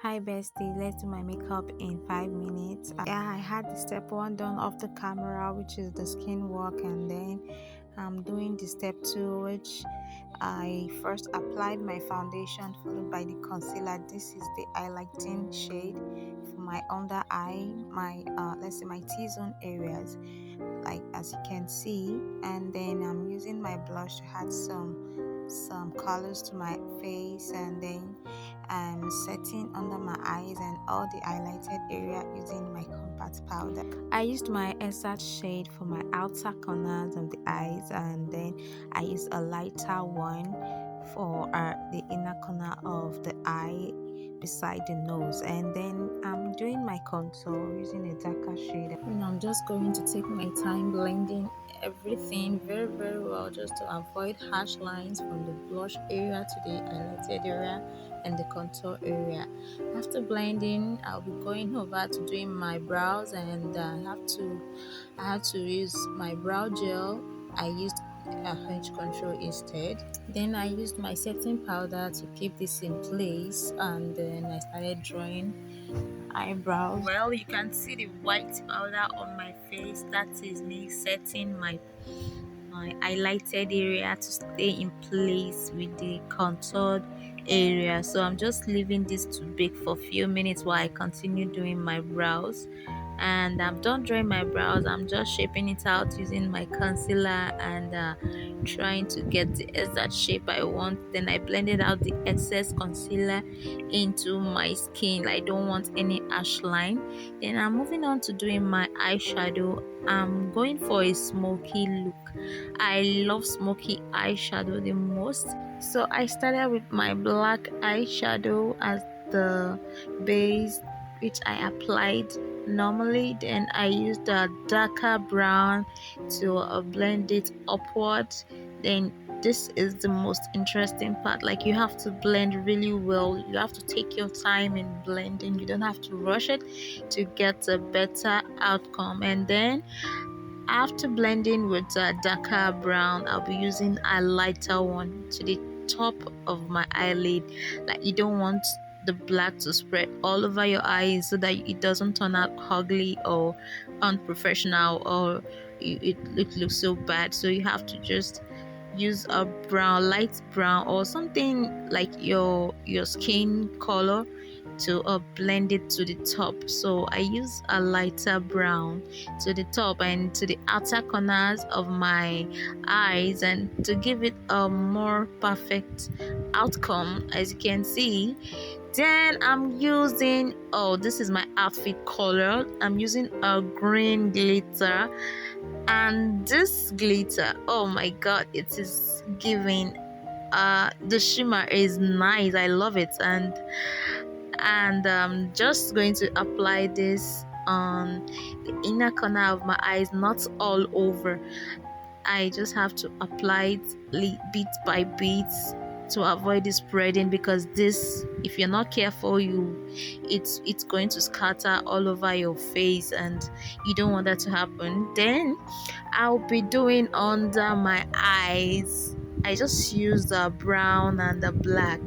Hi bestie, let's do my makeup in 5 minutes. Yeah, I had the step one done off the camera, which is the skin work, and then I'm doing the step two, which I first applied my foundation followed by the concealer. This is the highlighting shade for my under eye, my let's say my T-zone areas, like as you can see. And then I'm using my blush to add some colors to my face, and then I'm setting under my eyes and all the highlighted area using my compact powder. I used my exact shade for my outer corners of the eyes, and then I used a lighter one for the inner corner of the eye beside the nose, and then I'm doing my contour using a darker shade, and I'm just going to take my time blending everything very well, just to avoid harsh lines from the blush area to the highlighted area and the contour area. After blending, I'll be going over to doing my brows, and I have to use my brow gel. I used a hedge control instead. Then I used my setting powder to keep this in place, and then I started drawing eyebrows. Well, you can see the white powder on my face. That is me setting my highlighted area to stay in place with the contoured area. So I'm just leaving this to bake for a few minutes while I continue doing my brows. And I'm done drawing my brows. I'm just shaping it out using my concealer and trying to get the exact shape I want. Then I blended out the excess concealer into my skin. I don't want any harsh line. Then I'm moving on to doing my eyeshadow. I'm going for a smoky look. I love smoky eyeshadow the most. So I started with my black eyeshadow as the base, which I applied normally. Then I used a darker brown to blend it upward. Then this is the most interesting part. Like, you have to blend really well. You have to take your time in blending. You don't have to rush it to get a better outcome. And then after blending with a darker brown, I'll be using a lighter one to the top of my eyelid. Like, you don't want the black to spread all over your eyes so that it doesn't turn out ugly or unprofessional, or it looks so bad. So you have to just use a brown, light brown, or something like your skin color to blend it to the top. So I use a lighter brown to the top and to the outer corners of my eyes, and to give it a more perfect outcome, as you can see. Then I'm using, oh, this is my outfit color. I'm using a green glitter, and this glitter, oh my god, it is giving the shimmer is nice. I love it. And I'm just going to apply this on the inner corner of my eyes, not all over. I just have to apply it bit by bit to avoid the spreading, because this, if you're not careful, it's going to scatter all over your face, and you don't want that to happen. Then I'll be doing under my eyes. I just use the brown and the black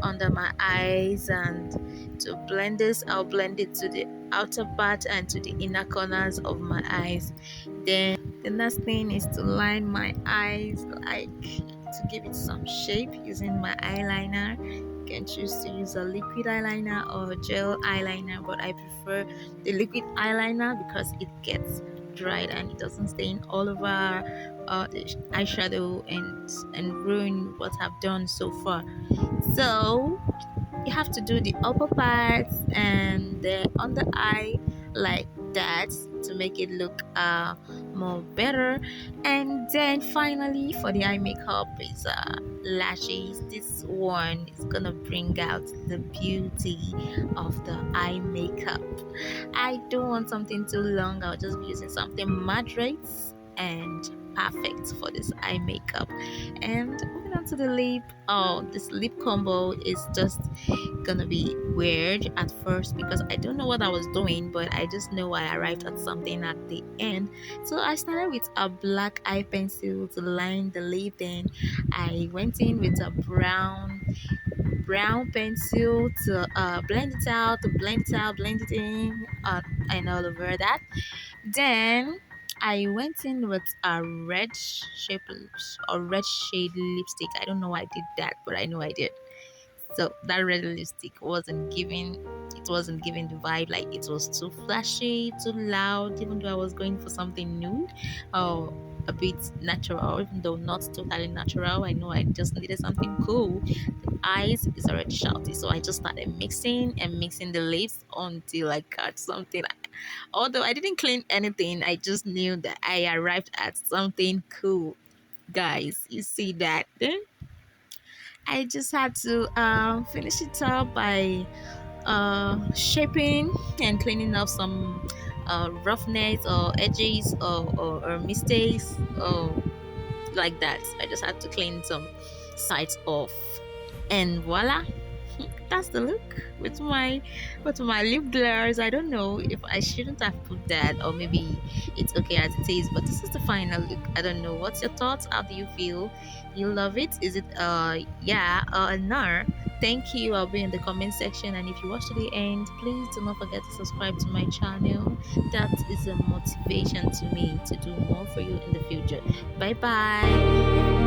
under my eyes, and to blend this, I'll blend it to the outer part and to the inner corners of my eyes. Then the next thing is to line my eyes, like to give it some shape using my eyeliner. You can choose to use a liquid eyeliner or gel eyeliner, but I prefer the liquid eyeliner because it gets dried and it doesn't stain all over the eyeshadow and ruin what I've done so far. So you have to do the upper parts and the under eye like that to make it look more better. And then finally, for the eye makeup is lashes. This one is gonna bring out the beauty of the eye makeup. I don't want something too long. I'll just be using something moderate and perfect for this eye makeup. And moving on to the lip, oh, this lip combo is just gonna be weird at first because I don't know what I was doing, but I just know I arrived at something at the end. So I started with a black eye pencil to line the lip, then I went in with a brown pencil to blend it out, blend it in, and all over that. Then I went in with a red shade lipstick. I don't know why I did that, but I know I did. So that red lipstick wasn't giving the vibe. Like, it was too flashy, too loud, even though I was going for something nude or a bit natural, even though not totally natural. I know I just needed something cool. The eyes is already shouty, so I just started mixing the lips until I got something. Although I didn't clean anything, I just knew that I arrived at something cool. Guys, you see that? Then I just had to finish it up by shaping and cleaning up some roughness or edges or mistakes or like that. I just had to clean some sides off, and voila, that's the look with my lip gloss. I don't know if I shouldn't have put that, or maybe it's okay as it is, but this is the final look. I don't know. What's your thoughts? How do you feel? You love it? Is it yeah or no? Thank you. I'll be in the comment section, and if you watch to the end, please do not forget to subscribe to my channel. That is a motivation to me to do more for you in the future. Bye bye.